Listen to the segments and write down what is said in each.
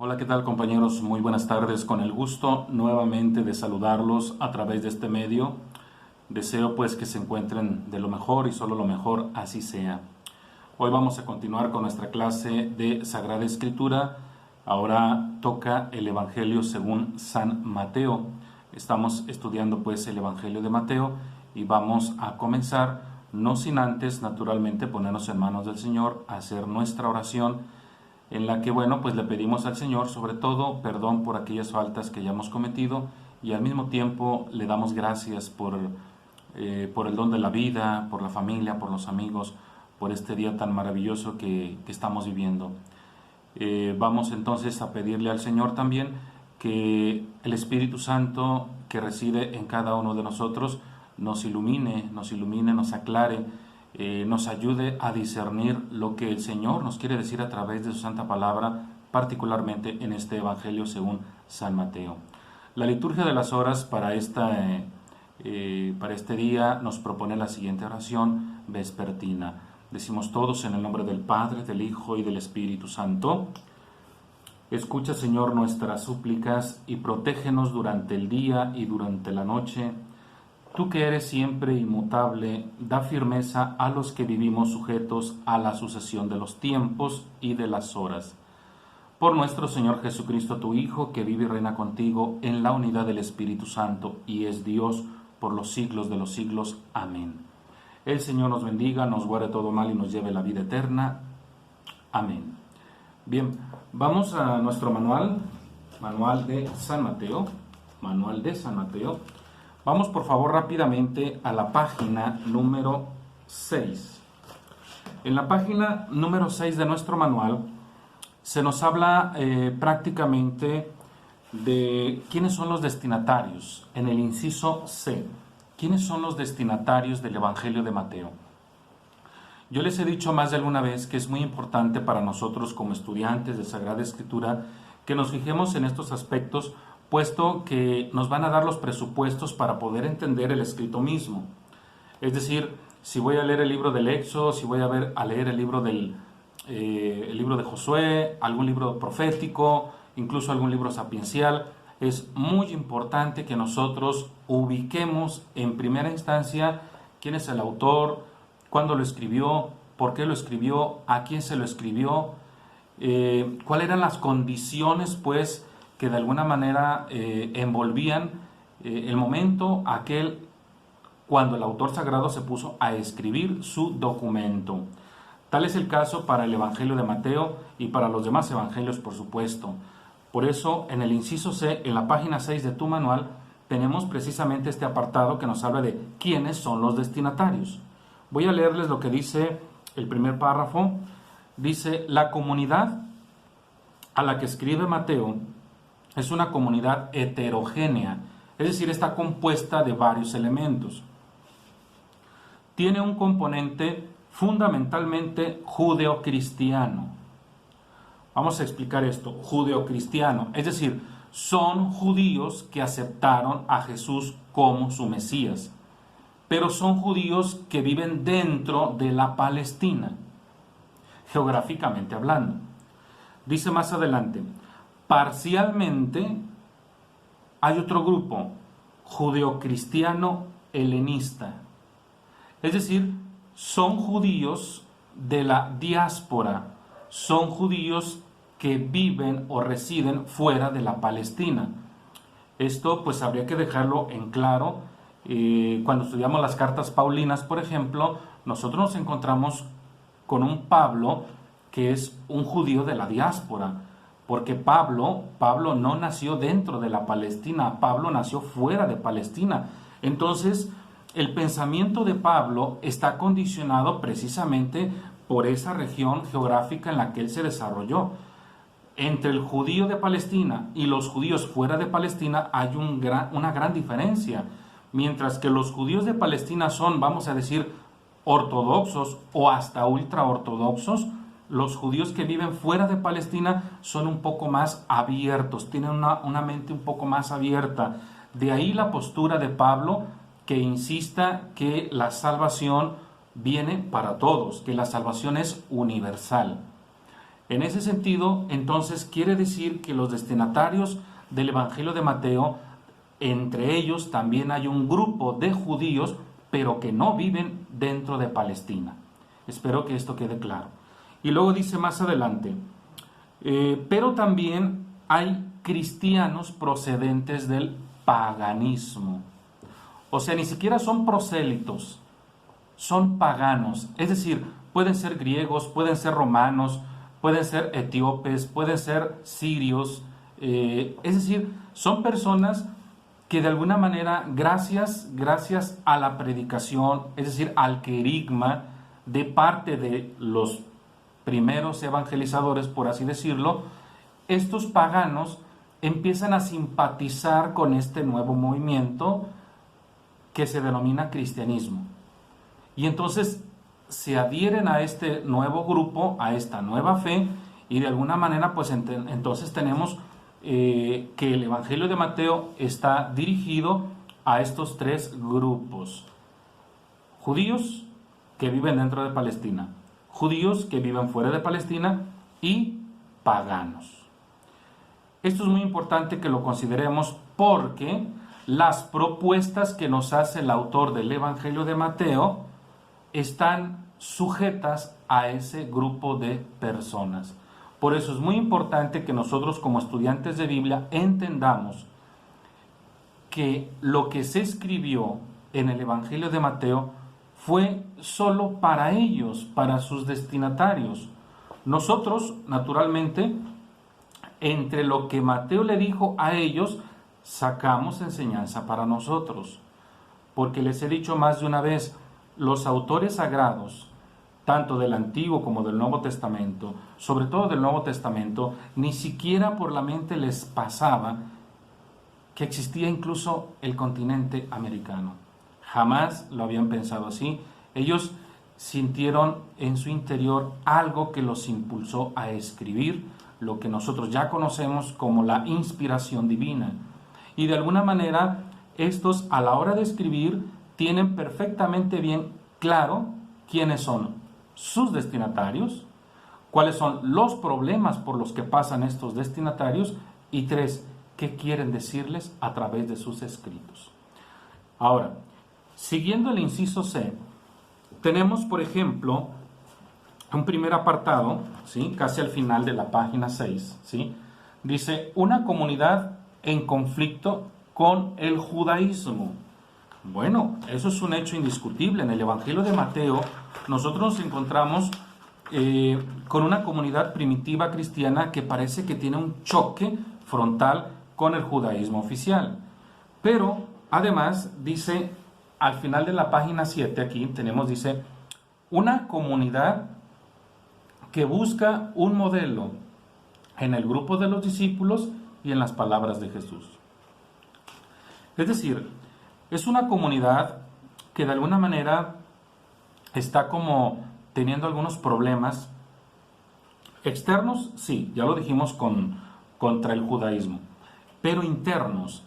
Hola, ¿qué tal compañeros? Muy buenas tardes. Con el gusto nuevamente de saludarlos a través de este medio. Deseo pues que se encuentren de lo mejor y solo lo mejor, así sea. Hoy vamos a continuar con nuestra clase de Sagrada Escritura. Ahora toca el Evangelio según San Mateo. Estamos estudiando pues el Evangelio de Mateo y vamos a comenzar, no sin antes naturalmente ponernos en manos del Señor, hacer nuestra oración en la que, bueno, pues le pedimos al Señor, sobre todo, perdón por aquellas faltas que hayamos cometido y al mismo tiempo le damos gracias por el don de la vida, por la familia, por los amigos, por este día tan maravilloso que estamos viviendo. Vamos entonces a pedirle al Señor también que el Espíritu Santo que reside en cada uno de nosotros nos ilumine, nos aclare, nos ayude a discernir lo que el Señor nos quiere decir a través de su santa palabra, particularmente en este Evangelio según San Mateo. La liturgia de las horas para este día nos propone la siguiente oración vespertina. Decimos todos en el nombre del Padre, del Hijo y del Espíritu Santo. Escucha, Señor, nuestras súplicas y protégenos durante el día y durante la noche. Tú que eres siempre inmutable, da firmeza a los que vivimos sujetos a la sucesión de los tiempos y de las horas. Por nuestro Señor Jesucristo, tu Hijo, que vive y reina contigo en la unidad del Espíritu Santo y es Dios por los siglos de los siglos. Amén. El Señor nos bendiga, nos guarde todo mal y nos lleve a la vida eterna. Amén. Bien, vamos a nuestro manual de San Mateo. Vamos por favor rápidamente a la página número 6. En la página número 6 de nuestro manual se nos habla prácticamente de quiénes son los destinatarios. En el inciso C, ¿quiénes son los destinatarios del Evangelio de Mateo? Yo les he dicho más de alguna vez que es muy importante para nosotros como estudiantes de Sagrada Escritura que nos fijemos en estos aspectos, puesto que nos van a dar los presupuestos para poder entender el escrito mismo. Es decir, si voy a leer el libro del Éxodo, si voy a leer el libro de Josué, algún libro profético, incluso algún libro sapiencial, es muy importante que nosotros ubiquemos en primera instancia quién es el autor, cuándo lo escribió, por qué lo escribió, a quién se lo escribió, cuáles eran las condiciones, pues, que de alguna manera envolvían el momento aquel cuando el autor sagrado se puso a escribir su documento. Tal es el caso para el Evangelio de Mateo y para los demás evangelios, por supuesto. Por eso, en el inciso C, en la página 6 de tu manual, tenemos precisamente este apartado que nos habla de quiénes son los destinatarios. Voy a leerles lo que dice el primer párrafo. Dice: la comunidad a la que escribe Mateo es una comunidad heterogénea, es decir, está compuesta de varios elementos. Tiene un componente fundamentalmente judeocristiano. Vamos a explicar esto, judeocristiano, es decir, son judíos que aceptaron a Jesús como su Mesías, pero son judíos que viven dentro de la Palestina, geográficamente hablando. Dice más adelante: parcialmente hay otro grupo, judeocristiano helenista, es decir, son judíos de la diáspora, son judíos que viven o residen fuera de la Palestina. Esto pues habría que dejarlo en claro. Cuando estudiamos las cartas paulinas, por ejemplo, nosotros nos encontramos con un Pablo que es un judío de la diáspora, porque Pablo no nació dentro de la Palestina, Pablo nació fuera de Palestina. Entonces, el pensamiento de Pablo está condicionado precisamente por esa región geográfica en la que él se desarrolló. Entre el judío de Palestina y los judíos fuera de Palestina hay una gran diferencia. Mientras que los judíos de Palestina son, vamos a decir, ortodoxos o hasta ultraortodoxos, los judíos que viven fuera de Palestina son un poco más abiertos, tienen una mente un poco más abierta. De ahí la postura de Pablo, que insista que la salvación viene para todos, que la salvación es universal. En ese sentido, entonces, quiere decir que los destinatarios del Evangelio de Mateo, entre ellos también hay un grupo de judíos, pero que no viven dentro de Palestina. Espero que esto quede claro. Y luego dice más adelante, pero también hay cristianos procedentes del paganismo. O sea, ni siquiera son prosélitos, son paganos. Es decir, pueden ser griegos, pueden ser romanos, pueden ser etíopes, pueden ser sirios. Es decir, son personas que de alguna manera, gracias a la predicación, es decir, al querigma de parte de los primeros evangelizadores, por así decirlo, estos paganos empiezan a simpatizar con este nuevo movimiento que se denomina cristianismo. Y entonces se adhieren a este nuevo grupo, a esta nueva fe, y de alguna manera, pues entonces tenemos que el Evangelio de Mateo está dirigido a estos tres grupos: judíos que viven dentro de Palestina, judíos que viven fuera de Palestina y paganos. Esto es muy importante que lo consideremos porque las propuestas que nos hace el autor del Evangelio de Mateo están sujetas a ese grupo de personas. Por eso es muy importante que nosotros como estudiantes de Biblia entendamos que lo que se escribió en el Evangelio de Mateo fue solo para ellos, para sus destinatarios. Nosotros, naturalmente, entre lo que Mateo le dijo a ellos, sacamos enseñanza para nosotros. Porque les he dicho más de una vez, los autores sagrados, tanto del Antiguo como del Nuevo Testamento, sobre todo del Nuevo Testamento, ni siquiera por la mente les pasaba que existía incluso el continente americano. Jamás lo habían pensado así. Ellos sintieron en su interior algo que los impulsó a escribir lo que nosotros ya conocemos como la inspiración divina. Y de alguna manera, estos a la hora de escribir tienen perfectamente bien claro quiénes son sus destinatarios, cuáles son los problemas por los que pasan estos destinatarios y tres, qué quieren decirles a través de sus escritos. Ahora, siguiendo el inciso C, tenemos, por ejemplo, un primer apartado, ¿sí? Casi al final de la página 6, ¿sí? Dice, una comunidad en conflicto con el judaísmo. Bueno, eso es un hecho indiscutible. En el Evangelio de Mateo, nosotros nos encontramos con una comunidad primitiva cristiana que parece que tiene un choque frontal con el judaísmo oficial. Pero, además, dice, al final de la página 7, aquí tenemos, dice, una comunidad que busca un modelo en el grupo de los discípulos y en las palabras de Jesús. Es decir, es una comunidad que de alguna manera está como teniendo algunos problemas externos, sí, ya lo dijimos contra el judaísmo, pero internos.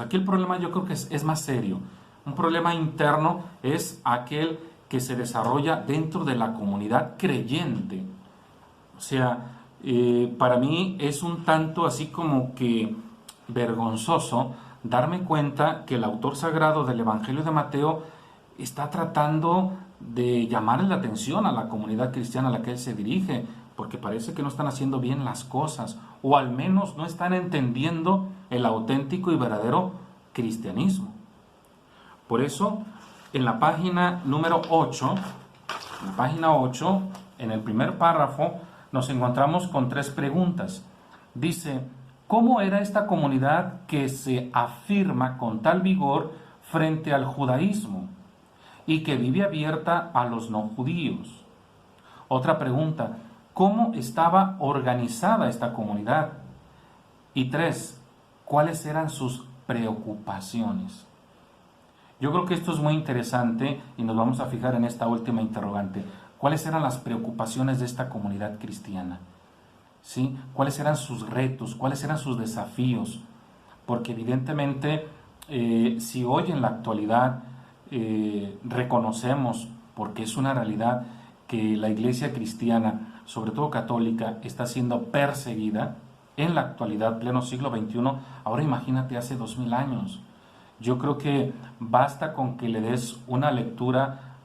Aquí el problema yo creo que es más serio. Un problema interno es aquel que se desarrolla dentro de la comunidad creyente. O sea, para mí es un tanto así como que vergonzoso darme cuenta que el autor sagrado del Evangelio de Mateo está tratando de llamarle la atención a la comunidad cristiana a la que él se dirige, porque parece que no están haciendo bien las cosas, o al menos no están entendiendo el auténtico y verdadero cristianismo. Por eso, en la página número 8, en el primer párrafo, nos encontramos con tres preguntas. Dice, ¿cómo era esta comunidad que se afirma con tal vigor frente al judaísmo y que vive abierta a los no judíos? Otra pregunta, ¿cómo estaba organizada esta comunidad? Y tres, ¿cuáles eran sus preocupaciones? Yo creo que esto es muy interesante y nos vamos a fijar en esta última interrogante. ¿Cuáles eran las preocupaciones de esta comunidad cristiana? ¿Sí? ¿Cuáles eran sus retos? ¿Cuáles eran sus desafíos? Porque evidentemente, si hoy en la actualidad reconocemos, porque es una realidad, que la iglesia cristiana sobre todo católica, está siendo perseguida en la actualidad, pleno siglo XXI, ahora imagínate hace 2000 años. Yo creo que basta con que le des una lectura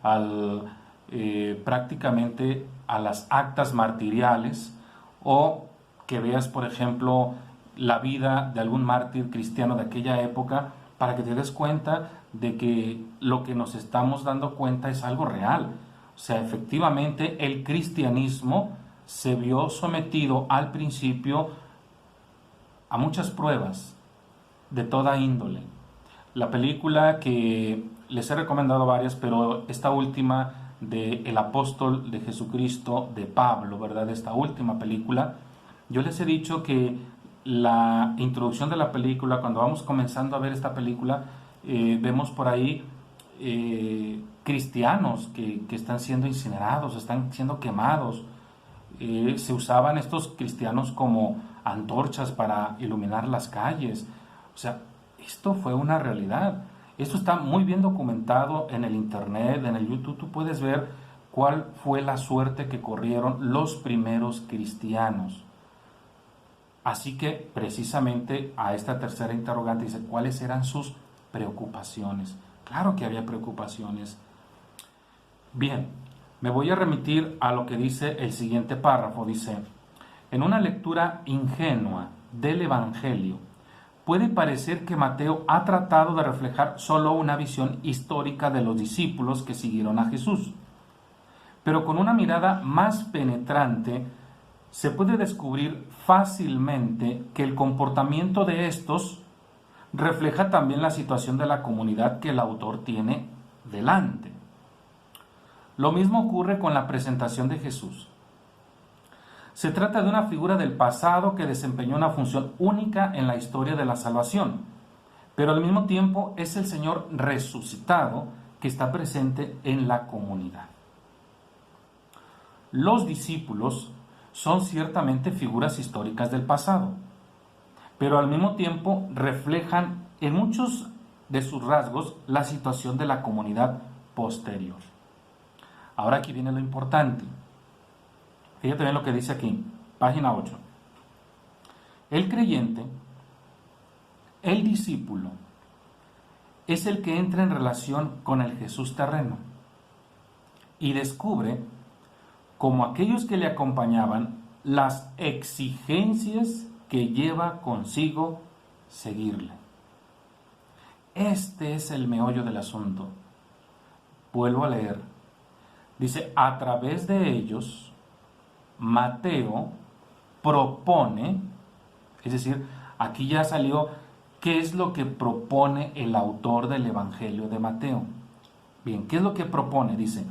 prácticamente a las actas martiriales, o que veas, por ejemplo, la vida de algún mártir cristiano de aquella época, para que te des cuenta de que lo que nos estamos dando cuenta es algo real. O sea, efectivamente el cristianismo se vio sometido al principio a muchas pruebas de toda índole. La película que les he recomendado varias, pero esta última de El Apóstol de Jesucristo, de Pablo, ¿verdad? Esta última película, yo les he dicho que la introducción de la película, cuando vamos comenzando a ver esta película, vemos por ahí cristianos que están siendo incinerados, están siendo quemados. Se usaban estos cristianos como antorchas para iluminar las calles. O sea, esto fue una realidad. Esto está muy bien documentado en el internet, en el YouTube. Tú puedes ver cuál fue la suerte que corrieron los primeros cristianos. Así que precisamente a esta tercera interrogante dice, ¿cuáles eran sus preocupaciones? Claro que había preocupaciones. Bien, me voy a remitir a lo que dice el siguiente párrafo. Dice, en una lectura ingenua del Evangelio, puede parecer que Mateo ha tratado de reflejar solo una visión histórica de los discípulos que siguieron a Jesús. Pero con una mirada más penetrante, se puede descubrir fácilmente que el comportamiento de estos refleja también la situación de la comunidad que el autor tiene delante. Lo mismo ocurre con la presentación de Jesús. Se trata de una figura del pasado que desempeñó una función única en la historia de la salvación, pero al mismo tiempo es el Señor resucitado que está presente en la comunidad. Los discípulos son ciertamente figuras históricas del pasado, pero al mismo tiempo reflejan en muchos de sus rasgos la situación de la comunidad posterior. Ahora aquí viene lo importante. Fíjate bien lo que dice aquí, página 8. El creyente, el discípulo, es el que entra en relación con el Jesús terreno y descubre, como aquellos que le acompañaban, las exigencias que lleva consigo seguirle. Este es el meollo del asunto. Vuelvo a leer. Dice, a través de ellos, Mateo propone, es decir, aquí ya salió qué es lo que propone el autor del Evangelio de Mateo. Bien, ¿qué es lo que propone? Dice,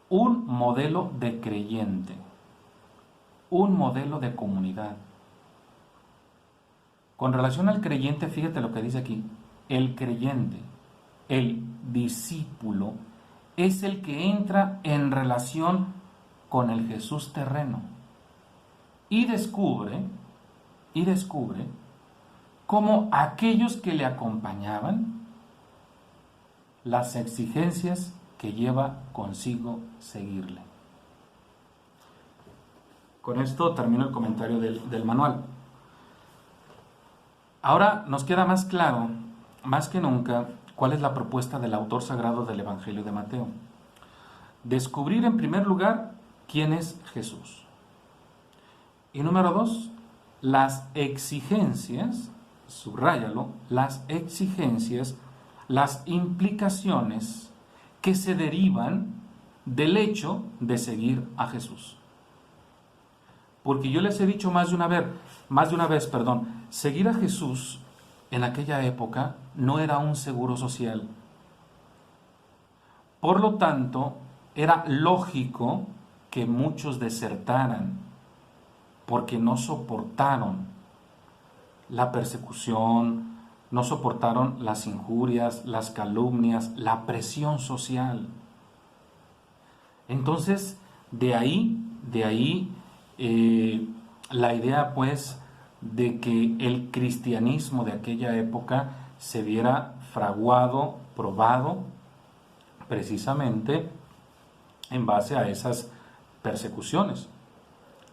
un modelo de creyente, un modelo de comunidad. Con relación al creyente, fíjate lo que dice aquí, el creyente, el discípulo, es el que entra en relación con el Jesús terreno y descubre cómo aquellos que le acompañaban, las exigencias que lleva consigo seguirle. Con esto termino el comentario del manual. Ahora nos queda más claro, más que nunca, cuál es la propuesta del autor sagrado del Evangelio de Mateo. Descubrir en primer lugar quién es Jesús. Y número 2, las exigencias, subráyalo, las exigencias, las implicaciones que se derivan del hecho de seguir a Jesús. Porque yo les he dicho más de una vez, seguir a Jesús en aquella época no era un seguro social. Por lo tanto, era lógico que muchos desertaran porque no soportaron la persecución, no soportaron las injurias, las calumnias, la presión social. Entonces, de ahí la idea pues de que el cristianismo de aquella época se viera fraguado, probado, precisamente en base a esas persecuciones.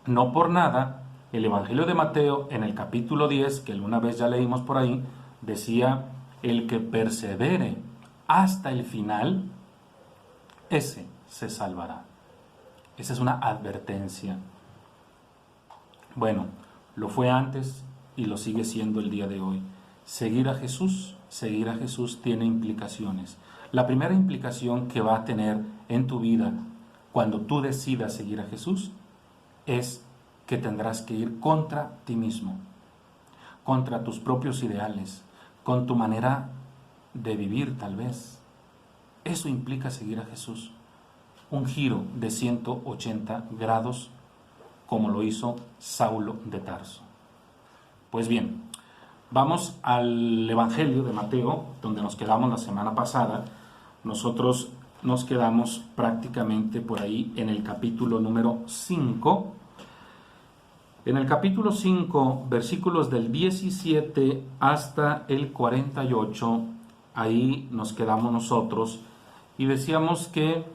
No por nada, el Evangelio de Mateo en el capítulo 10, que alguna vez ya leímos por ahí, decía, el que persevere hasta el final, ese se salvará. Esa es una advertencia. Bueno, lo fue antes y lo sigue siendo el día de hoy. Seguir a Jesús tiene implicaciones. La primera implicación que va a tener en tu vida cuando tú decidas seguir a Jesús es que tendrás que ir contra ti mismo, contra tus propios ideales, con tu manera de vivir tal vez. Eso implica seguir a Jesús. Un giro de 180 grados como lo hizo Saulo de Tarso. Pues bien, vamos al Evangelio de Mateo, donde nos quedamos la semana pasada. Nosotros nos quedamos prácticamente por ahí en el capítulo número 5. En el capítulo 5, versículos del 17 hasta el 48, ahí nos quedamos nosotros y decíamos que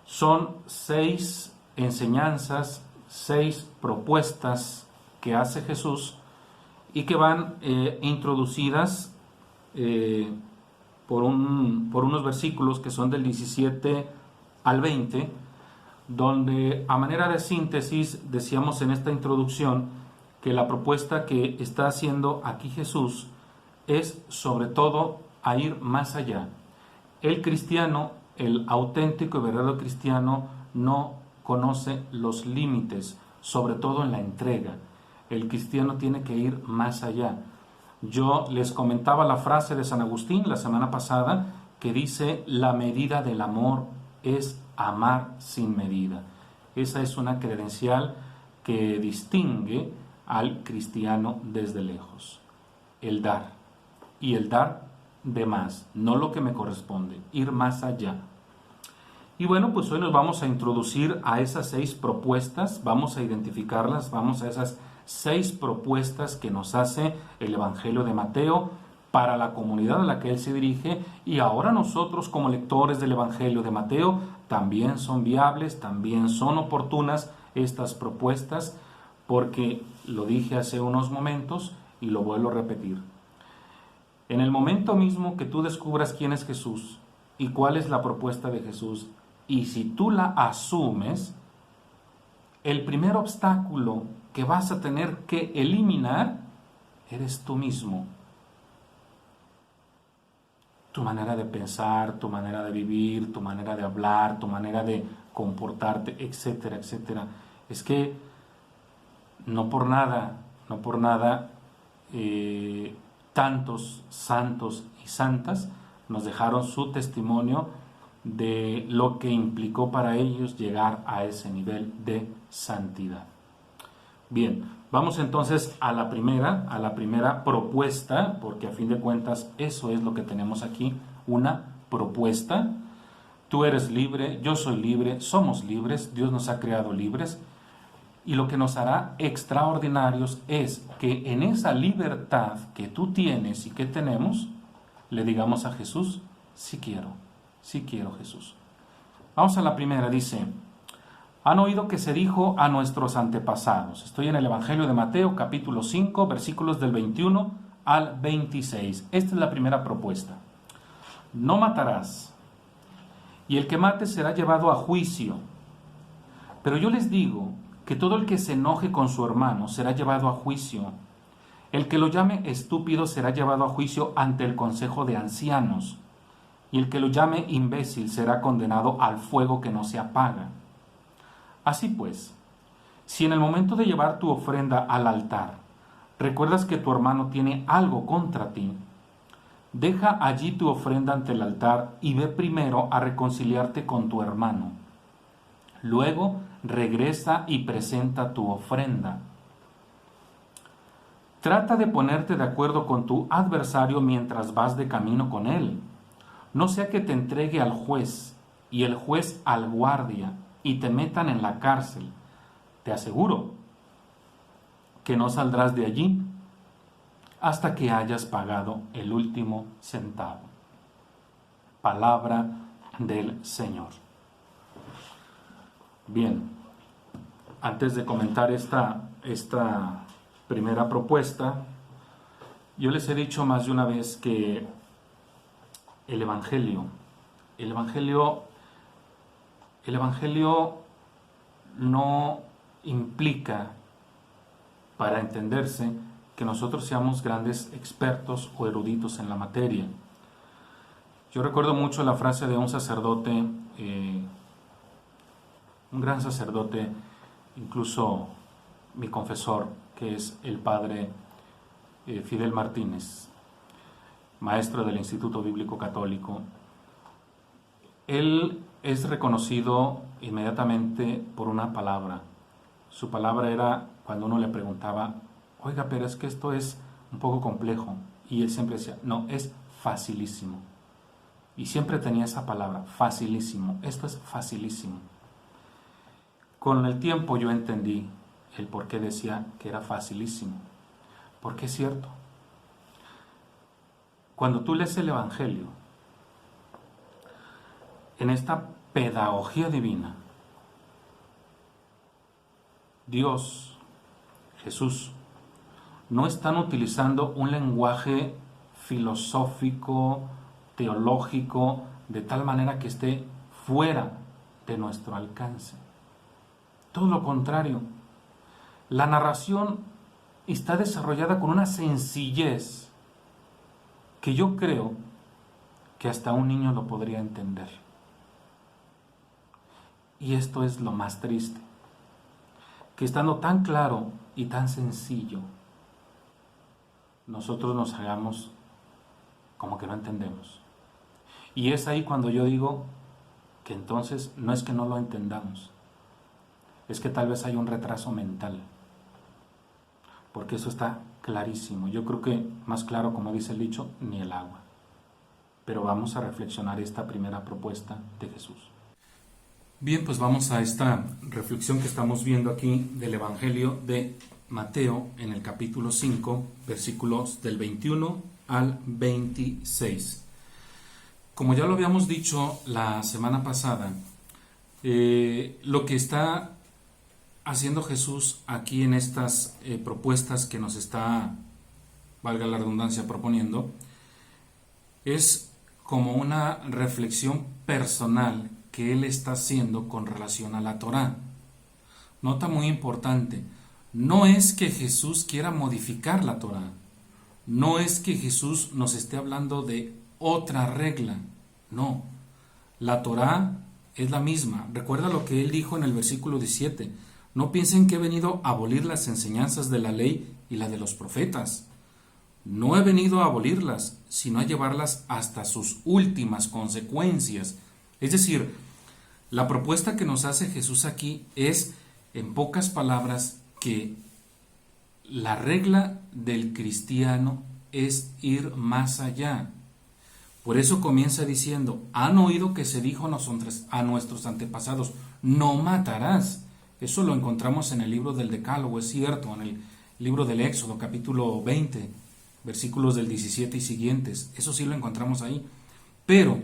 son 6 enseñanzas, 6 propuestas que hace Jesús y que van introducidas por unos versículos que son del 17 al 20, donde a manera de síntesis decíamos en esta introducción que la propuesta que está haciendo aquí Jesús es sobre todo a ir más allá. El cristiano, el auténtico y verdadero cristiano, no conoce los límites, sobre todo en la entrega. El cristiano tiene que ir más allá. Yo les comentaba la frase de San Agustín la semana pasada que dice: la medida del amor es amar sin medida. Esa es una credencial que distingue al cristiano desde lejos. El dar. Y el dar de más, no lo que me corresponde, ir más allá. Y bueno, pues hoy nos vamos a introducir a esas 6 propuestas, vamos a identificarlas, vamos a esas 6 propuestas que nos hace el Evangelio de Mateo para la comunidad a la que él se dirige, y ahora nosotros como lectores del Evangelio de Mateo también son viables, también son oportunas estas propuestas, porque lo dije hace unos momentos y lo vuelvo a repetir. En el momento mismo que tú descubras quién es Jesús y cuál es la propuesta de Jesús, y si tú la asumes, el primer obstáculo que vas a tener que eliminar eres tú mismo. Tu manera de pensar, tu manera de vivir, tu manera de hablar, tu manera de comportarte, etcétera, etcétera. Es que no por nada, tantos santos y santas nos dejaron su testimonio de lo que implicó para ellos llegar a ese nivel de santidad. Bien, vamos entonces a la primera propuesta, porque a fin de cuentas eso es lo que tenemos aquí, una propuesta. Tú eres libre, yo soy libre, somos libres, Dios nos ha creado libres, y lo que nos hará extraordinarios es que en esa libertad que tú tienes y que tenemos, le digamos a Jesús: sí quiero Jesús. Vamos a la primera, dice: han oído que se dijo a nuestros antepasados. Estoy en el Evangelio de Mateo, capítulo 5, versículos del 21 al 26. Esta es la primera propuesta. No matarás, y el que mate será llevado a juicio. Pero yo les digo que todo el que se enoje con su hermano será llevado a juicio. El que lo llame estúpido será llevado a juicio ante el consejo de ancianos. Y el que lo llame imbécil será condenado al fuego que no se apaga. Así pues, si en el momento de llevar tu ofrenda al altar recuerdas que tu hermano tiene algo contra ti, deja allí tu ofrenda ante el altar y ve primero a reconciliarte con tu hermano. Luego regresa y presenta tu ofrenda. Trata de ponerte de acuerdo con tu adversario mientras vas de camino con él. No sea que te entregue al juez y el juez al guardia y te metan en la cárcel. Te aseguro que no saldrás de allí hasta que hayas pagado el último centavo. Palabra del Señor. Bien, antes de comentar esta primera propuesta, yo les he dicho más de una vez que el Evangelio, el Evangelio, el Evangelio no implica, para entenderse, que nosotros seamos grandes expertos o eruditos en la materia. Yo recuerdo mucho la frase de un sacerdote, un gran sacerdote, incluso mi confesor, que es el padre Fidel Martínez, maestro del Instituto Bíblico Católico. Él es reconocido inmediatamente por una palabra. Su palabra era cuando uno le preguntaba, oiga, pero es que esto es un poco complejo. Y él siempre decía, no, es facilísimo. Y siempre tenía esa palabra, facilísimo. Esto es facilísimo. Con el tiempo yo entendí el por qué decía que era facilísimo. Porque es cierto. Cuando tú lees el Evangelio, en esta pedagogía divina, Dios, Jesús, no están utilizando un lenguaje filosófico, teológico, de tal manera que esté fuera de nuestro alcance. Todo lo contrario. La narración está desarrollada con una sencillez que yo creo que hasta un niño lo podría entender. Y esto es lo más triste, que estando tan claro y tan sencillo, nosotros nos hagamos como que no entendemos. Y es ahí cuando yo digo que entonces no es que no lo entendamos, es que tal vez hay un retraso mental, porque eso está clarísimo. Yo creo que más claro, como dice el dicho, ni el agua. Pero vamos a reflexionar esta primera propuesta de Jesús. Bien, pues vamos a esta reflexión que estamos viendo aquí del Evangelio de Mateo en el capítulo 5, versículos del 21 al 26. Como ya lo habíamos dicho la semana pasada, lo que está haciendo Jesús aquí en estas propuestas que nos está, valga la redundancia, proponiendo, es como una reflexión personal que él está haciendo con relación a la Torá. Nota muy importante, no es que Jesús quiera modificar la Torá, no es que Jesús nos esté hablando de otra regla, no, la Torá es la misma. Recuerda lo que él dijo en el versículo 17, no piensen que he venido a abolir las enseñanzas de la ley y la de los profetas. No he venido a abolirlas, sino a llevarlas hasta sus últimas consecuencias. Es decir, la propuesta que nos hace Jesús aquí es, en pocas palabras, que la regla del cristiano es ir más allá. Por eso comienza diciendo, han oído que se dijo a nuestros antepasados, no matarás. Eso lo encontramos en el libro del Decálogo, es cierto, en el libro del Éxodo, capítulo 20, versículos del 17 y siguientes. Eso sí lo encontramos ahí. Pero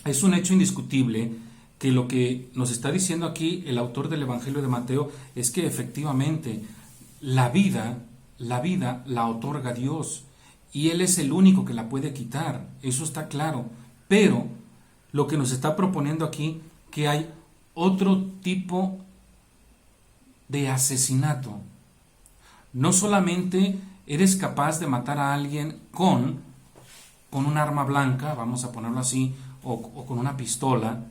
es un hecho indiscutible que lo que nos está diciendo aquí el autor del Evangelio de Mateo es que efectivamente la vida la otorga Dios y Él es el único que la puede quitar, eso está claro. Pero lo que nos está proponiendo aquí, que hay otro tipo de asesinato. No solamente eres capaz de matar a alguien con un arma blanca, vamos a ponerlo así, o con una pistola,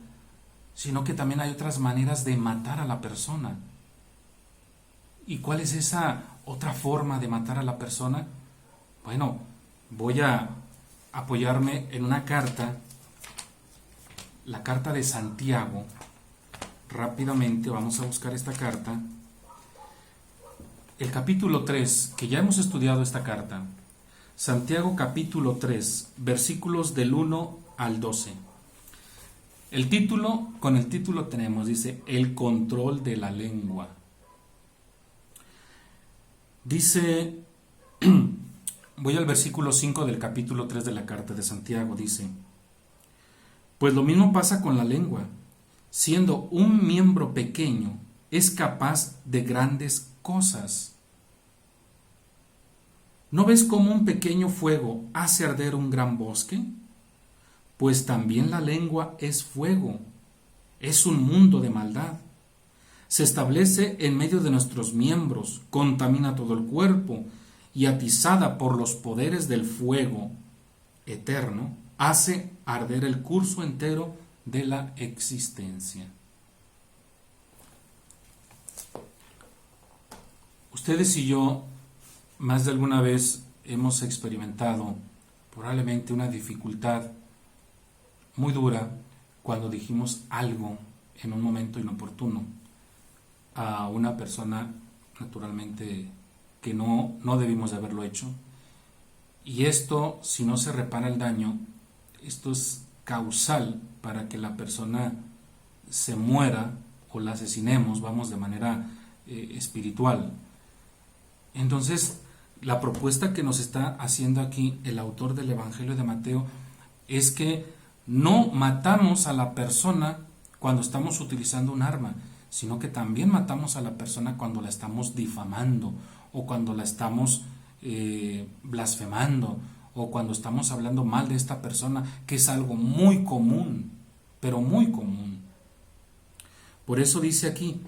sino que también hay otras maneras de matar a la persona. ¿Y cuál es esa otra forma de matar a la persona? Bueno, voy a apoyarme en una carta, la carta de Santiago. Rápidamente vamos a buscar esta carta. El capítulo 3, que ya hemos estudiado esta carta. Santiago capítulo 3, versículos del 1 al 12. Con el título tenemos, dice, el control de la lengua. Dice, voy al versículo 5 del capítulo 3 de la carta de Santiago, dice, pues lo mismo pasa con la lengua. siendo un miembro pequeño, es capaz de grandes cosas. ¿No ves cómo un pequeño fuego hace arder un gran bosque? Pues también la lengua es fuego, es un mundo de maldad. Se establece en medio de nuestros miembros, contamina todo el cuerpo y atizada por los poderes del fuego eterno, hace arder el curso entero de la existencia. Ustedes y yo más de alguna vez hemos experimentado probablemente una dificultad muy dura cuando dijimos algo en un momento inoportuno a una persona naturalmente que no debimos de haberlo hecho. Y esto, si no se repara el daño, esto es causal para que la persona se muera o la asesinemos, vamos, de manera espiritual. Entonces, la propuesta que nos está haciendo aquí el autor del Evangelio de Mateo es que no matamos a la persona cuando estamos utilizando un arma, sino que también matamos a la persona cuando la estamos difamando o cuando la estamos blasfemando o cuando estamos hablando mal de esta persona, que es algo muy común, pero muy común. Por eso dice aquí,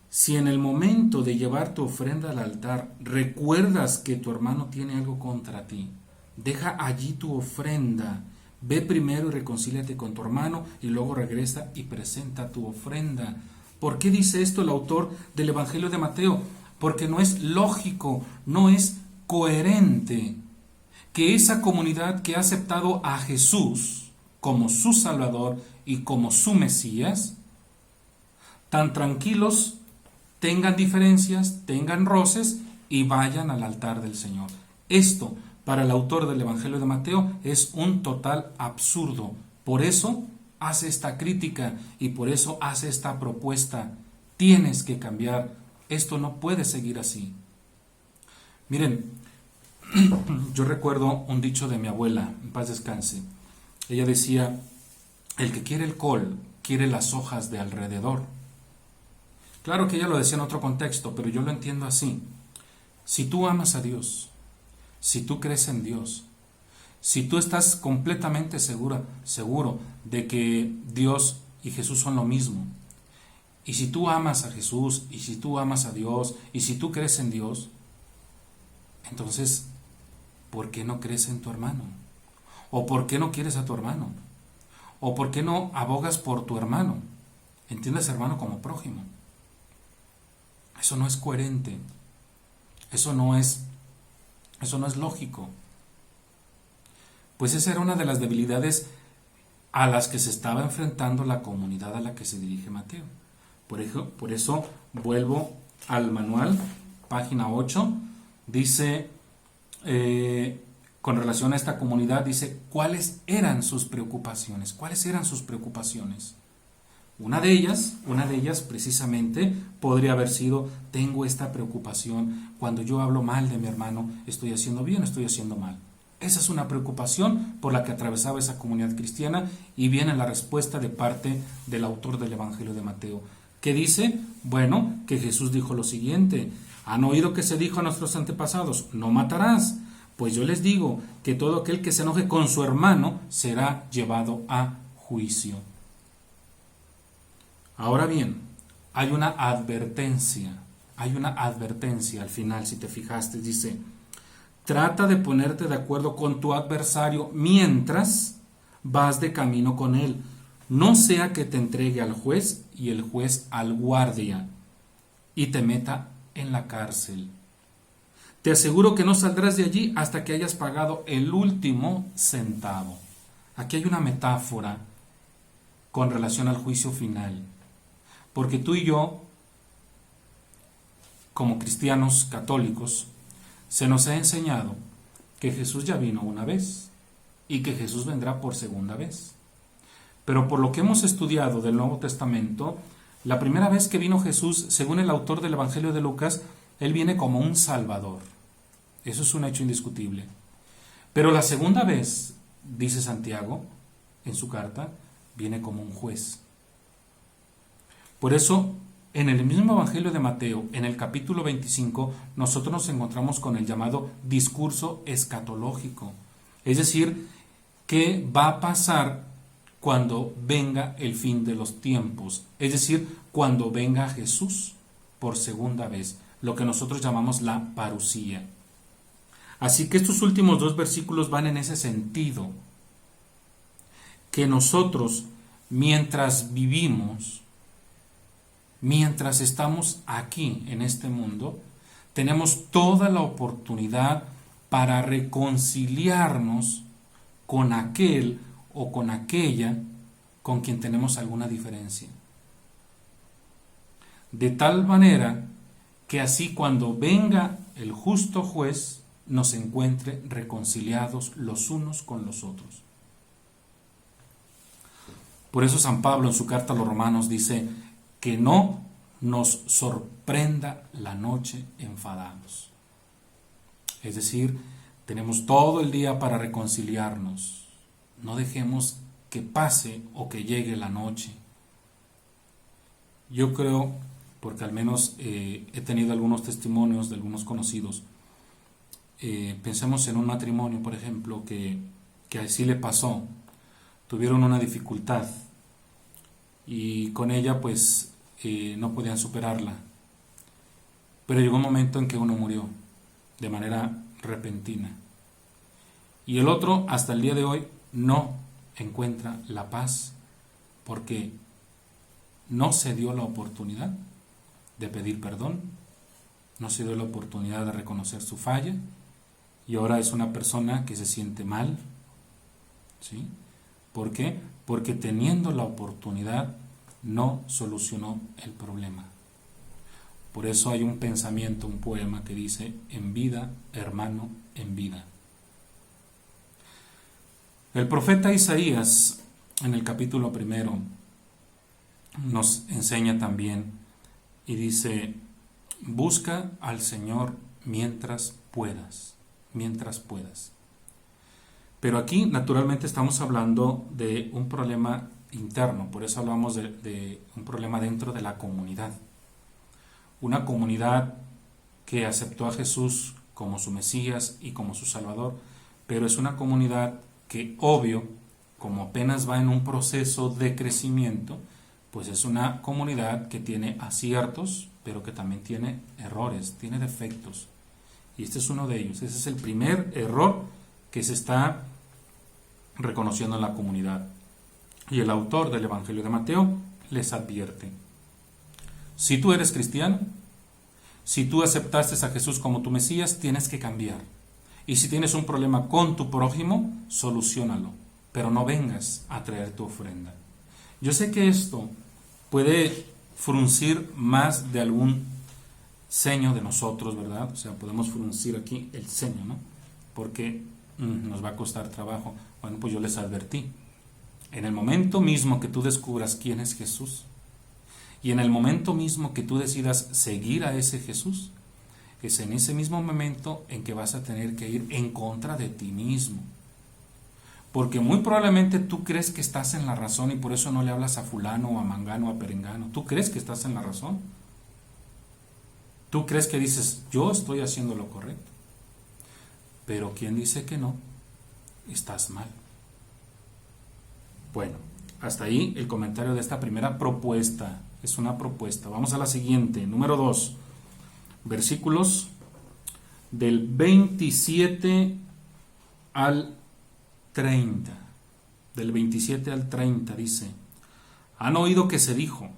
si en el momento de llevar tu ofrenda al altar recuerdas que tu hermano tiene algo contra ti, deja allí tu ofrenda, ve primero y reconcíliate con tu hermano y luego regresa y presenta tu ofrenda. ¿Por qué dice esto el autor del Evangelio de Mateo? Porque no es lógico, no es coherente que esa comunidad que ha aceptado a Jesús como su Salvador y como su Mesías, tan tranquilos tengan diferencias, tengan roces y vayan al altar del Señor. Esto, para el autor del Evangelio de Mateo, es un total absurdo. Por eso hace esta crítica y por eso hace esta propuesta. Tienes que cambiar. Esto no puede seguir así. Miren, yo recuerdo un dicho de mi abuela, en paz descanse. Ella decía, el que quiere el col, quiere las hojas de alrededor. Claro que ella lo decía en otro contexto, pero yo lo entiendo así. Si tú amas a Dios, si tú crees en Dios, si tú estás completamente seguro de que Dios y Jesús son lo mismo, y si tú amas a Jesús, y si tú amas a Dios, y si tú crees en Dios, entonces, ¿por qué no crees en tu hermano? ¿O por qué no quieres a tu hermano? ¿O por qué no abogas por tu hermano? ¿Entiendes, hermano, como prójimo? Eso no es coherente. Eso no es lógico. Pues esa era una de las debilidades a las que se estaba enfrentando la comunidad a la que se dirige Mateo. Por eso vuelvo al manual, página 8, dice, con relación a esta comunidad, dice, ¿cuáles eran sus preocupaciones? ¿Cuáles eran sus preocupaciones? Una de ellas precisamente podría haber sido, tengo esta preocupación, cuando yo hablo mal de mi hermano, ¿estoy haciendo bien o estoy haciendo mal? Esa es una preocupación por la que atravesaba esa comunidad cristiana y viene la respuesta de parte del autor del Evangelio de Mateo. ¿Qué dice? Bueno, que Jesús dijo lo siguiente, han oído que se dijo a nuestros antepasados, no matarás, pues yo les digo que todo aquel que se enoje con su hermano será llevado a juicio. Ahora bien, hay una advertencia al final, si te fijaste, dice, trata de ponerte de acuerdo con tu adversario mientras vas de camino con él, no sea que te entregue al juez y el juez al guardia y te meta en la cárcel. Te aseguro que no saldrás de allí hasta que hayas pagado el último centavo. Aquí hay una metáfora con relación al juicio final. Porque tú y yo, como cristianos católicos, se nos ha enseñado que Jesús ya vino una vez y que Jesús vendrá por segunda vez. Pero por lo que hemos estudiado del Nuevo Testamento, la primera vez que vino Jesús, según el autor del Evangelio de Lucas, Él viene como un Salvador. Eso es un hecho indiscutible. Pero la segunda vez, dice Santiago en su carta, viene como un juez. Por eso, en el mismo Evangelio de Mateo, en el capítulo 25, nosotros nos encontramos con el llamado discurso escatológico. Es decir, ¿qué va a pasar cuando venga el fin de los tiempos? Es decir, cuando venga Jesús por segunda vez, lo que nosotros llamamos la parusía. Así que estos últimos dos versículos van en ese sentido, que nosotros, mientras vivimos, mientras estamos aquí en este mundo, tenemos toda la oportunidad para reconciliarnos con aquel o con aquella con quien tenemos alguna diferencia. De tal manera que así cuando venga el justo juez nos encuentre reconciliados los unos con los otros. Por eso San Pablo en su carta a los Romanos dice que no nos sorprenda la noche enfadados. Es decir, tenemos todo el día para reconciliarnos. No dejemos que pase o que llegue la noche. Yo creo, porque al menos he tenido algunos testimonios de algunos conocidos, pensemos en un matrimonio, por ejemplo, que así le pasó. Tuvieron una dificultad y con ella pues no podían superarla. Pero llegó un momento en que uno murió de manera repentina. Y el otro, hasta el día de hoy, no encuentra la paz porque no se dio la oportunidad de pedir perdón, no se dio la oportunidad de reconocer su falla y ahora es una persona que se siente mal. ¿Sí? ¿Por qué? Porque teniendo la oportunidad no solucionó el problema. Por eso hay un pensamiento, un poema que dice: en vida, hermano, en vida. El profeta Isaías, en el capítulo 1, nos enseña también y dice: busca al Señor mientras puedas, mientras puedas. Pero aquí naturalmente estamos hablando de un problema interno, por eso hablamos de un problema dentro de la comunidad. Una comunidad que aceptó a Jesús como su Mesías y como su Salvador, pero es una comunidad que, obvio, como apenas va en un proceso de crecimiento, pues es una comunidad que tiene aciertos, pero que también tiene errores, tiene defectos. Y este es uno de ellos. Ese es el primer error que se está reconociendo en la comunidad. Y el autor del Evangelio de Mateo les advierte: si tú eres cristiano, si tú aceptaste a Jesús como tu Mesías, tienes que cambiar. Y si tienes un problema con tu prójimo, soluciónalo, pero no vengas a traer tu ofrenda. Yo sé que esto puede fruncir más de algún ceño de nosotros, ¿verdad? O sea, podemos fruncir aquí el ceño, ¿no? Porque nos va a costar trabajo. Bueno, pues yo les advertí. En el momento mismo que tú descubras quién es Jesús y en el momento mismo que tú decidas seguir a ese Jesús, es en ese mismo momento en que vas a tener que ir en contra de ti mismo. Porque muy probablemente tú crees que estás en la razón y por eso no le hablas a fulano o a mangano o a perengano. Tú crees que estás en la razón. Tú crees que dices: yo estoy haciendo lo correcto. Pero ¿quién dice que no? Estás mal. Bueno, hasta ahí el comentario de esta primera propuesta. Es una propuesta. Vamos a la siguiente, número 2. Versículos del 27 al 30. Del 27 al 30 dice: han oído que se dijo: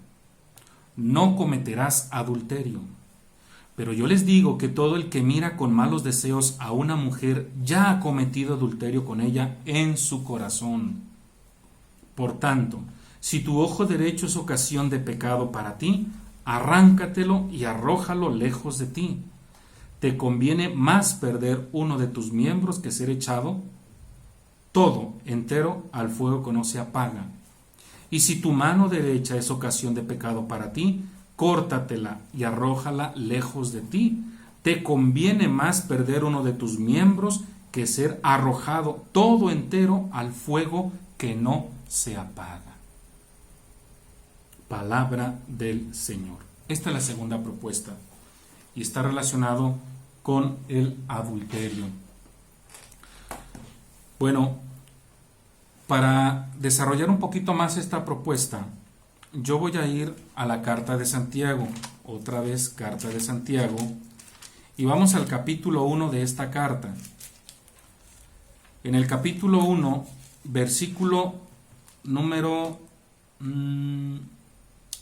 no cometerás adulterio. Pero yo les digo que todo el que mira con malos deseos a una mujer ya ha cometido adulterio con ella en su corazón. Por tanto, si tu ojo derecho es ocasión de pecado para ti, arráncatelo y arrójalo lejos de ti. Te conviene más perder uno de tus miembros que ser echado todo entero al fuego que no se apaga. Y si tu mano derecha es ocasión de pecado para ti, córtatela y arrójala lejos de ti. Te conviene más perder uno de tus miembros que ser arrojado todo entero al fuego que no se apaga. palabra del Señor. Esta es la segunda propuesta y está relacionado con el adulterio. Bueno, para desarrollar un poquito más esta propuesta, yo voy a ir a la carta de Santiago, otra vez carta de Santiago, y vamos al capítulo 1 de esta carta. En el capítulo 1, versículo número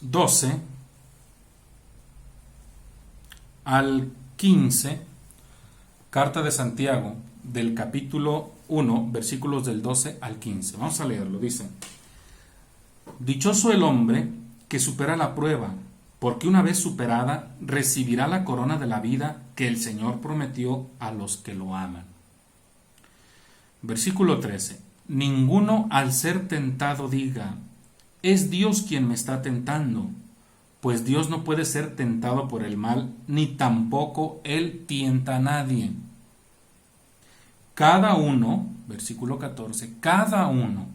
12 al 15, carta de Santiago, del capítulo 1, versículos del 12 al 15. Vamos a leerlo, dice: Dichoso el hombre que supera la prueba, porque una vez superada recibirá la corona de la vida que el Señor prometió a los que lo aman. Versículo 13. Ninguno al ser tentado diga: es Dios quien me está tentando, pues Dios no puede ser tentado por el mal, ni tampoco Él tienta a nadie. Cada uno, versículo 14, cada uno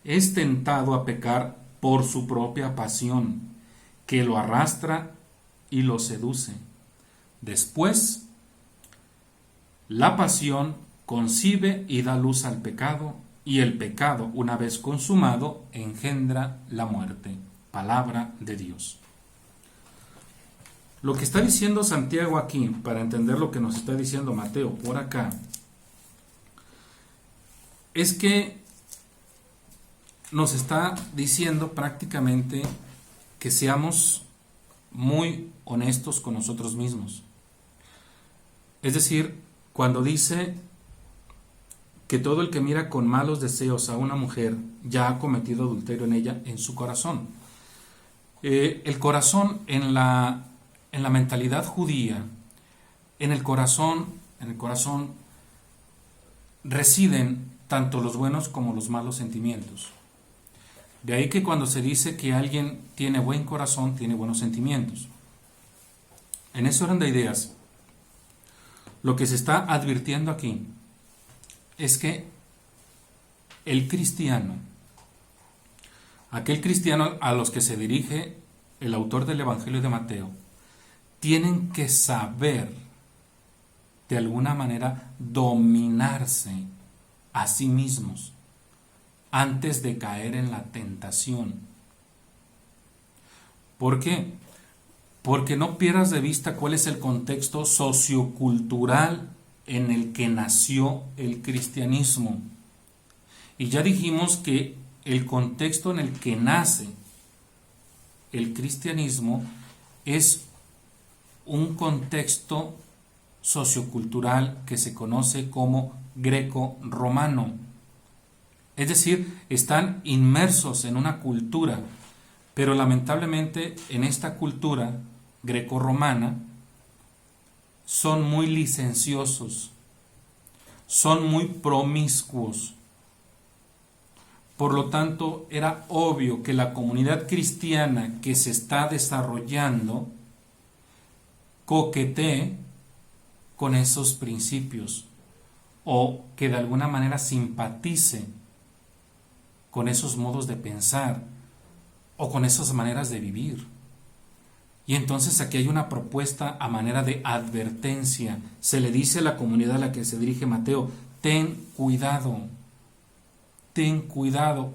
es tentado a pecar por su propia pasión, que lo arrastra y lo seduce. Después, la pasión concibe y da luz al pecado, y el pecado, una vez consumado, engendra la muerte. Palabra de Dios. Lo que está diciendo Santiago aquí, para entender lo que nos está diciendo Mateo por acá, es que nos está diciendo prácticamente que seamos muy honestos con nosotros mismos. Es decir, cuando dice que todo el que mira con malos deseos a una mujer ya ha cometido adulterio en ella, en su corazón. El corazón en la mentalidad judía, en el corazón residen tanto los buenos como los malos sentimientos. De ahí que cuando se dice que alguien tiene buen corazón, tiene buenos sentimientos. En ese orden de ideas, lo que se está advirtiendo aquí es que el cristiano, aquel cristiano a los que se dirige el autor del Evangelio de Mateo, tienen que saber de alguna manera dominarse a sí mismos antes de caer en la tentación. ¿Por qué? Porque no pierdas de vista cuál es el contexto sociocultural en el que nació el cristianismo. Y ya dijimos que el contexto en el que nace el cristianismo es un contexto sociocultural que se conoce como greco-romano. Es decir, están inmersos en una cultura, pero lamentablemente en esta cultura greco-romana son muy licenciosos, son muy promiscuos. Por lo tanto, era obvio que la comunidad cristiana que se está desarrollando coquetee con esos principios o que de alguna manera simpatice con esos modos de pensar o con esas maneras de vivir. Y entonces aquí hay una propuesta a manera de advertencia. Se le dice a la comunidad a la que se dirige Mateo: ten cuidado,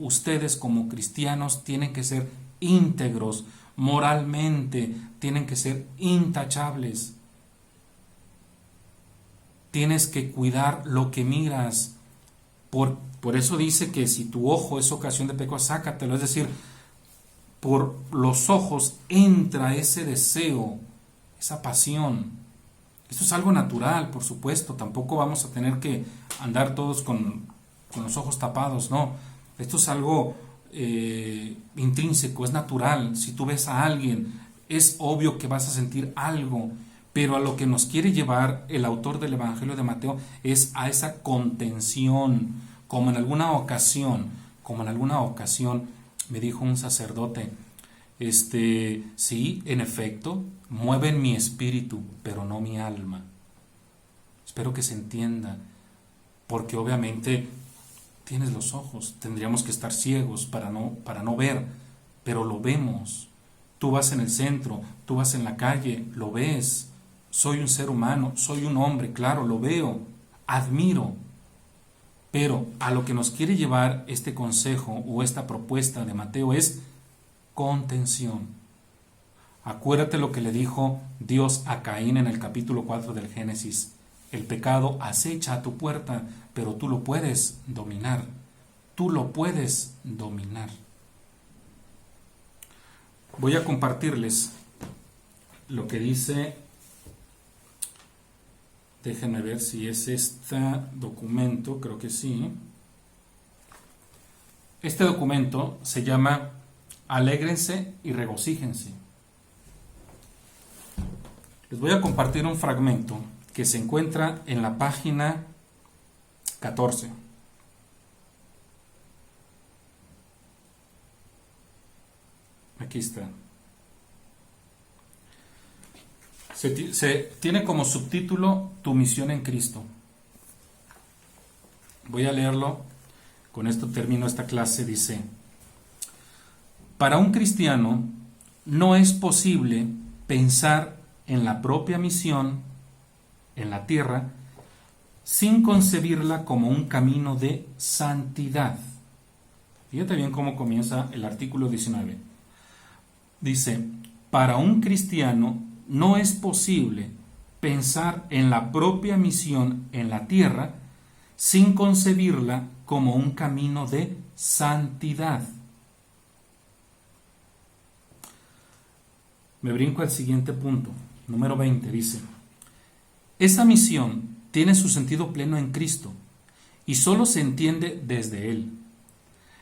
ustedes como cristianos tienen que ser íntegros, moralmente, tienen que ser intachables. Tienes que cuidar lo que miras. Por eso dice que si tu ojo es ocasión de pecado, sácatelo. Es decir, por los ojos entra ese deseo, esa pasión. Esto es algo natural, por supuesto. Tampoco vamos a tener que andar todos con los ojos tapados, no. Esto es algo intrínseco, es natural. Si tú ves a alguien, es obvio que vas a sentir algo. Pero a lo que nos quiere llevar el autor del Evangelio de Mateo es a esa contención, como en alguna ocasión me dijo un sacerdote, sí, en efecto, mueven mi espíritu, pero no mi alma. Espero que se entienda, porque obviamente tienes los ojos, tendríamos que estar ciegos para no ver, pero lo vemos. Tú vas en el centro, tú vas en la calle, lo ves. Soy un ser humano, soy un hombre, claro, lo veo, admiro. Pero a lo que nos quiere llevar este consejo o esta propuesta de Mateo es contención. Acuérdate lo que le dijo Dios a Caín en el capítulo 4 del Génesis. El pecado acecha a tu puerta, pero tú lo puedes dominar. Tú lo puedes dominar. Voy a compartirles lo que dice, déjenme ver si es este documento, creo que sí. Este documento se llama Alégrense y regocíjense. Les voy a compartir un fragmento que se encuentra en la página 14. Aquí está. Se tiene como subtítulo Tu misión en Cristo. Voy a leerlo. Con esto termino esta clase. Dice: para un cristiano no es posible pensar en la propia misión en la tierra sin concebirla como un camino de santidad. Fíjate bien cómo comienza el artículo 19. Dice: para un cristiano no es posible pensar en la propia misión en la tierra sin concebirla como un camino de santidad. Me brinco al siguiente punto, número 20, dice: esa misión tiene su sentido pleno en Cristo y solo se entiende desde Él.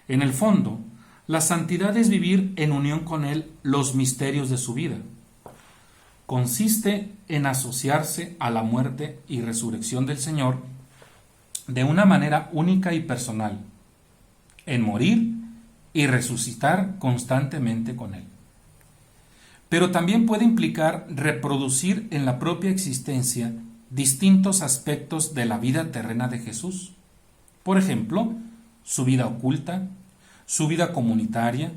En el fondo, la santidad es vivir en unión con Él los misterios de su vida. Consiste en asociarse a la muerte y resurrección del Señor de una manera única y personal, en morir y resucitar constantemente con Él. Pero también puede implicar reproducir en la propia existencia distintos aspectos de la vida terrena de Jesús. Por ejemplo, su vida oculta, su vida comunitaria,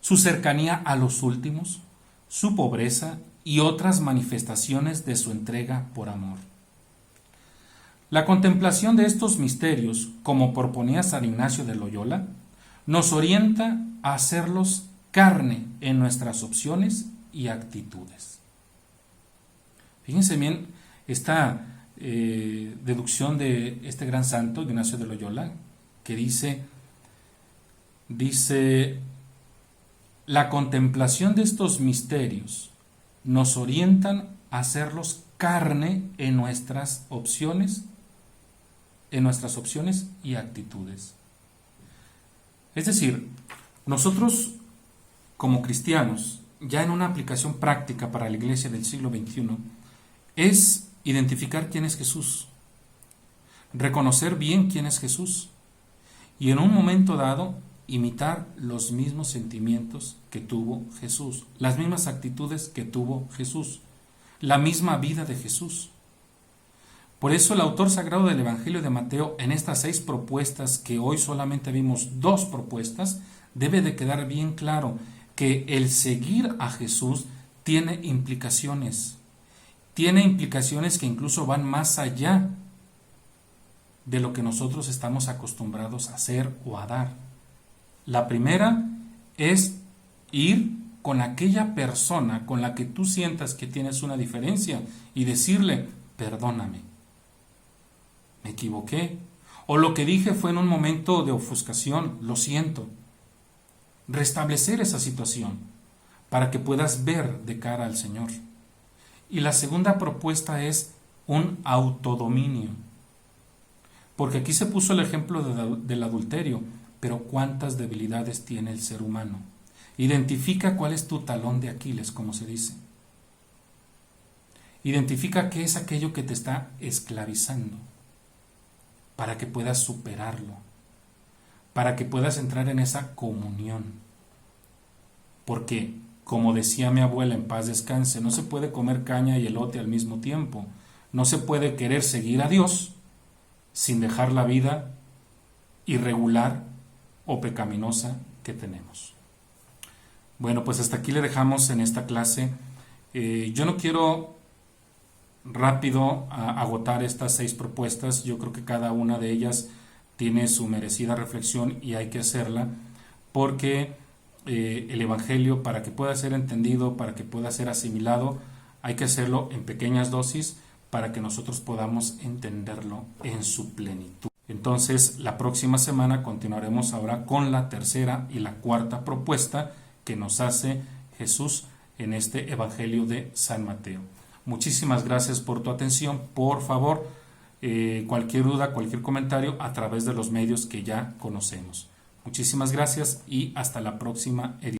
su cercanía a los últimos, su pobreza y otras manifestaciones de su entrega por amor. La contemplación de estos misterios, como proponía San Ignacio de Loyola, nos orienta a hacerlos carne en nuestras opciones y actitudes. Fíjense bien esta deducción de este gran santo, Ignacio de Loyola, que dice, la contemplación de estos misterios nos orientan a hacerlos carne en nuestras opciones y actitudes. Es decir, nosotros como cristianos, ya en una aplicación práctica para la iglesia del siglo XXI, es identificar quién es Jesús, reconocer bien quién es Jesús y en un momento dado imitar los mismos sentimientos que tuvo Jesús, las mismas actitudes que tuvo Jesús, la misma vida de Jesús. Por eso el autor sagrado del Evangelio de Mateo, en estas 6 propuestas, que hoy solamente vimos 2 propuestas, debe de quedar bien claro que el seguir a Jesús tiene implicaciones que incluso van más allá de lo que nosotros estamos acostumbrados a hacer o a dar. La primera es ir con aquella persona con la que tú sientas que tienes una diferencia y decirle: perdóname, me equivoqué, o lo que dije fue en un momento de ofuscación, lo siento. Restablecer esa situación para que puedas ver de cara al Señor. Y la segunda propuesta es un autodominio, porque aquí se puso el ejemplo del adulterio, pero ¿cuántas debilidades tiene el ser humano? Identifica cuál es tu talón de Aquiles, como se dice. Identifica qué es aquello que te está esclavizando, para que puedas superarlo, para que puedas entrar en esa comunión. Porque, como decía mi abuela, en paz descanse, no se puede comer caña y elote al mismo tiempo. No se puede querer seguir a Dios sin dejar la vida irregular o pecaminosa que tenemos. Bueno, pues hasta aquí le dejamos en esta clase. Yo no quiero rápido agotar estas 6 propuestas. Yo creo que cada una de ellas tiene su merecida reflexión y hay que hacerla porque el Evangelio, para que pueda ser entendido, para que pueda ser asimilado, hay que hacerlo en pequeñas dosis para que nosotros podamos entenderlo en su plenitud. Entonces, la próxima semana continuaremos ahora con la tercera y la cuarta propuesta que nos hace Jesús en este Evangelio de San Mateo. Muchísimas gracias por tu atención. Por favor, cualquier duda, cualquier comentario a través de los medios que ya conocemos. Muchísimas gracias y hasta la próxima edición.